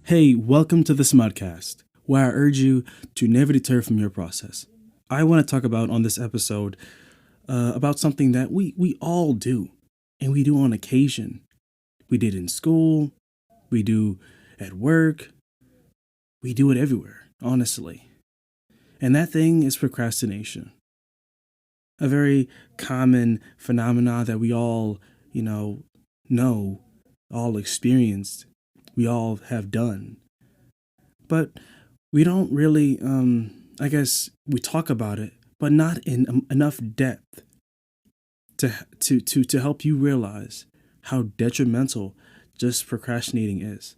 Hey, welcome to the Smudcast, where I urge you to never deter from your process. I want to talk about on this episode about something that we all do, and we do on occasion. We did in school, we do at work, we do it everywhere, honestly. And that thing is procrastination. A very common phenomena that we all, know, all experienced, we all have done. But we don't really, I guess we talk about it, but not in enough depth to help you realize how detrimental just procrastinating is.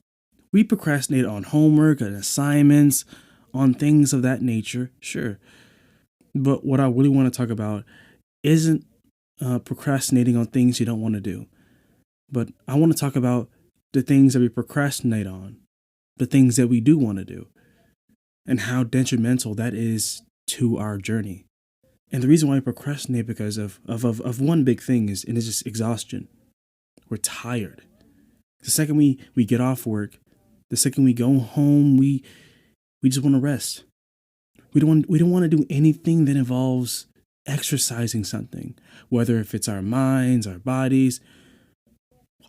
We procrastinate on homework and assignments, on things of that nature, sure. But what I really want to talk about isn't procrastinating on things you don't want to do. But I want to talk about the things that we procrastinate on, the things that we do want to do, and how detrimental that is to our journey. And the reason why I procrastinate because of one big thing is, and it's just exhaustion. We're tired. The second we get off work, the second we go home, we just want to rest. We don't want to do anything that involves exercising something, whether if it's our minds, our bodies.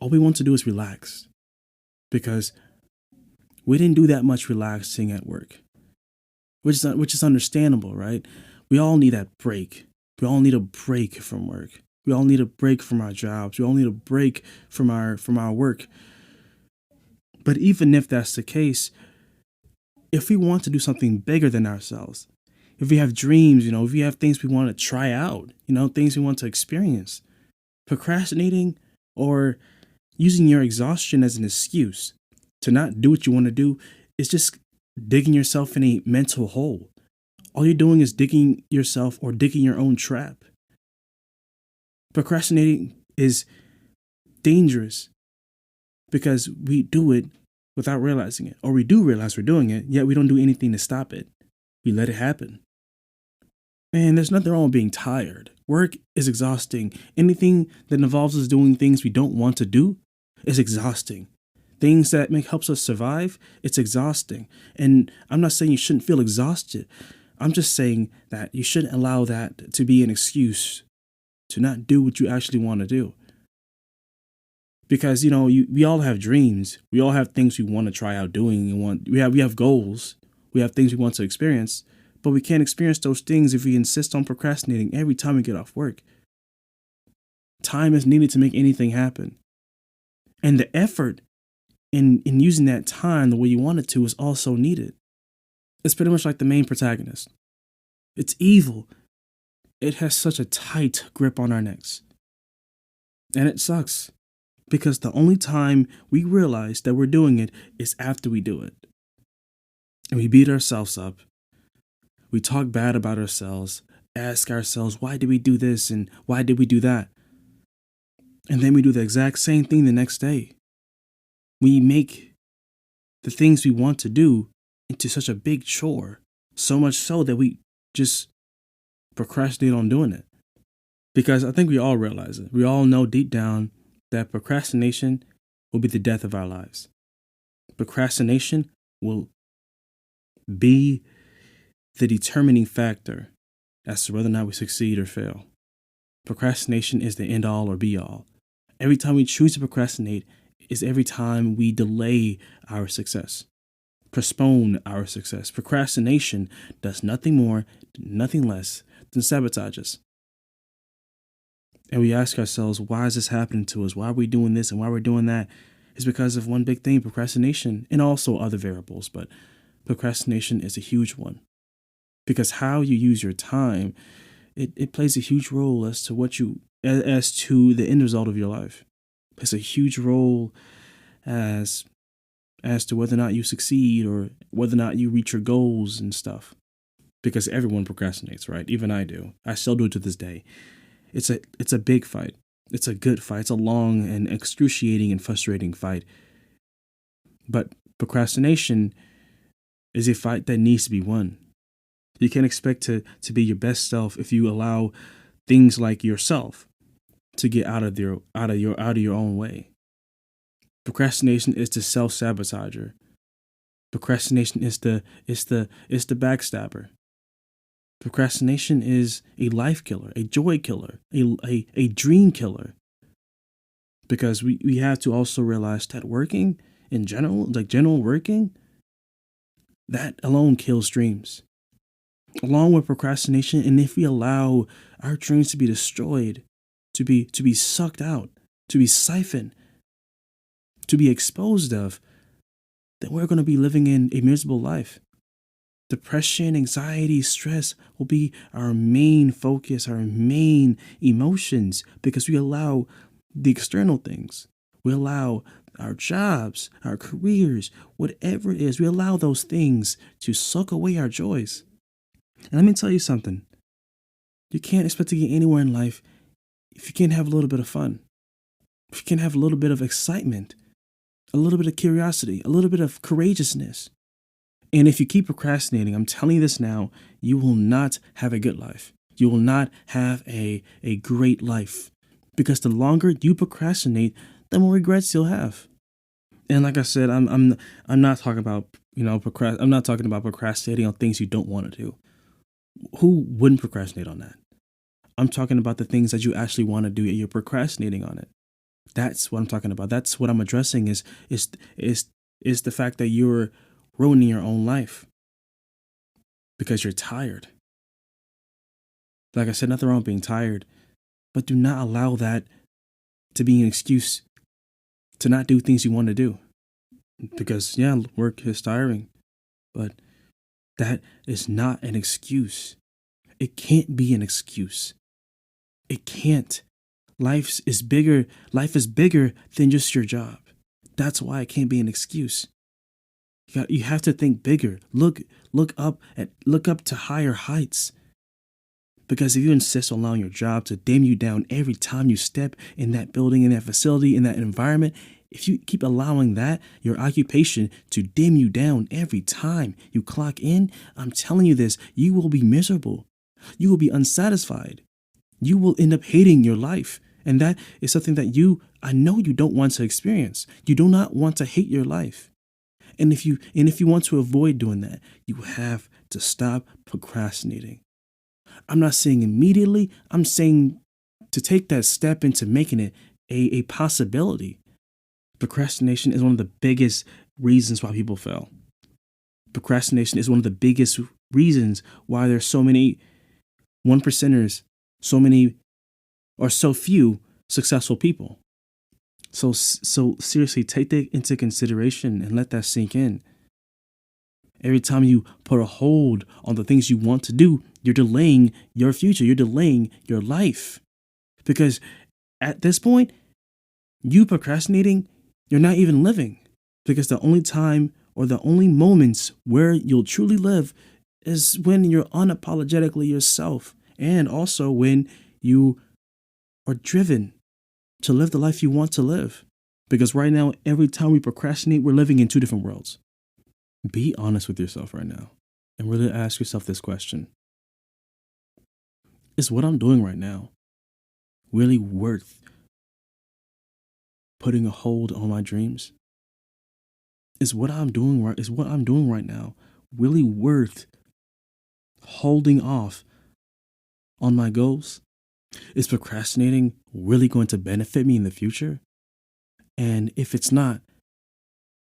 All we want to do is relax because we didn't do that much relaxing at work, which is understandable, right? We all need that break. We all need a break from work. We all need a break from our jobs. We all need a break from our work. But even if that's the case, if we want to do something bigger than ourselves, if we have dreams, if we have things we want to try out, things we want to experience, procrastinating or using your exhaustion as an excuse to not do what you want to do is just digging yourself in a mental hole. All you're doing is digging yourself or digging your own trap. Procrastinating is dangerous because we do it without realizing it, or we do realize we're doing it, yet we don't do anything to stop it. We let it happen. Man, there's nothing wrong with being tired. Work is exhausting. Anything that involves us doing things we don't want to do is exhausting. Things that helps us survive, it's exhausting. And I'm not saying you shouldn't feel exhausted. I'm just saying that you shouldn't allow that to be an excuse to not do what you actually want to do. Because we all have dreams. We all have things we want to try out doing. We have goals. We have things we want to experience. But we can't experience those things if we insist on procrastinating every time we get off work. Time is needed to make anything happen. And the effort in using that time the way you want it to is also needed. It's pretty much like the main protagonist. It's evil. It has such a tight grip on our necks. And it sucks because the only time we realize that we're doing it is after we do it. And we beat ourselves up. We talk bad about ourselves, ask ourselves, why did we do this and why did we do that? And then we do the exact same thing the next day. We make the things we want to do into such a big chore, so much so that we just procrastinate on doing it. Because I think we all realize it. We all know deep down that procrastination will be the death of our lives. Procrastination will be the determining factor as to whether or not we succeed or fail. Procrastination is the end all or be all. Every time we choose to procrastinate is every time we delay our success, postpone our success. Procrastination does nothing more, nothing less than sabotage us. And we ask ourselves, why is this happening to us? Why are we doing this and why we're doing that? It's because of one big thing, procrastination, and also other variables, but procrastination is a huge one. Because how you use your time, it plays a huge role as to the end result of your life. It plays a huge role as to whether or not you succeed or whether or not you reach your goals and stuff. Because everyone procrastinates, right? Even I do. I still do it to this day. It's a big fight. It's a good fight. It's a long and excruciating and frustrating fight. But procrastination is a fight that needs to be won. You can't expect to be your best self if you allow things like yourself to get out of your own way. Procrastination is the self-sabotager. Procrastination is the backstabber. Procrastination is a life killer, a joy killer, a dream killer. Because we have to also realize that working in general, like general working, that alone kills dreams. Along with procrastination, and if we allow our dreams to be destroyed, to be sucked out, to be siphoned, to be exposed of, then we're going to be living in a miserable life. Depression, anxiety, stress will be our main focus, our main emotions, because we allow the external things. We allow our jobs, our careers, whatever it is, we allow those things to suck away our joys. And let me tell you something. You can't expect to get anywhere in life if you can't have a little bit of fun, if you can't have a little bit of excitement, a little bit of curiosity, a little bit of courageousness. And if you keep procrastinating, I'm telling you this now, you will not have a good life. You will not have a great life. Because the longer you procrastinate, the more regrets you'll have. And like I said, I'm not talking about, I'm not talking about procrastinating on things you don't want to do. Who wouldn't procrastinate on that? I'm talking about the things that you actually want to do and you're procrastinating on it. That's what I'm talking about. That's what I'm addressing is the fact that you're ruining your own life because you're tired. Like I said, nothing wrong with being tired, but do not allow that to be an excuse to not do things you want to do. Because, yeah, work is tiring, but that is not an excuse. It can't be an excuse. It can't. Life is bigger than just your job. That's why it can't be an excuse. You have to think bigger. Look up to higher heights. Because if you insist on allowing your job to dim you down every time you step in that building, in that facility, in that environment, if you keep allowing that, your occupation, to dim you down every time you clock in, I'm telling you this, you will be miserable. You will be unsatisfied. You will end up hating your life. And that is something that I know you don't want to experience. You do not want to hate your life. And if you want to avoid doing that, you have to stop procrastinating. I'm not saying immediately. I'm saying to take that step into making it a possibility. Procrastination is one of the biggest reasons why people fail. Procrastination is one of the biggest reasons why there's so many 1%ers, so many or so few successful people. So seriously, take that into consideration and let that sink in. Every time you put a hold on the things you want to do, you're delaying your future. You're delaying your life. Because at this point, you procrastinating, you're not even living. Because the only time or the only moments where you'll truly live is when you're unapologetically yourself. And also when you are driven to live the life you want to live. Because right now, every time we procrastinate, we're living in two different worlds. Be honest with yourself right now and really ask yourself this question. Is what I'm doing right now really worth putting a hold on my dreams? Is what I'm doing right now really worth holding off on my goals? Is procrastinating really going to benefit me in the future? And if it's not,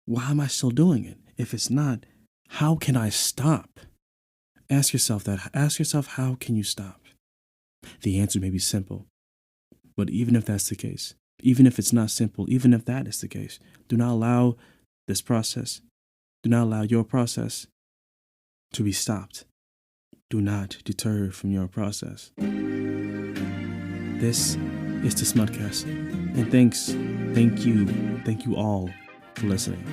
why am I still doing it? If it's not, how can I stop? Ask yourself that. Ask yourself, how can you stop? The answer may be simple. But even if that's the case, even if it's not simple, even if that is the case, do not allow this process, do not allow your process to be stopped. Do not deter from your process. This is the Smutcast. And thank you all for listening.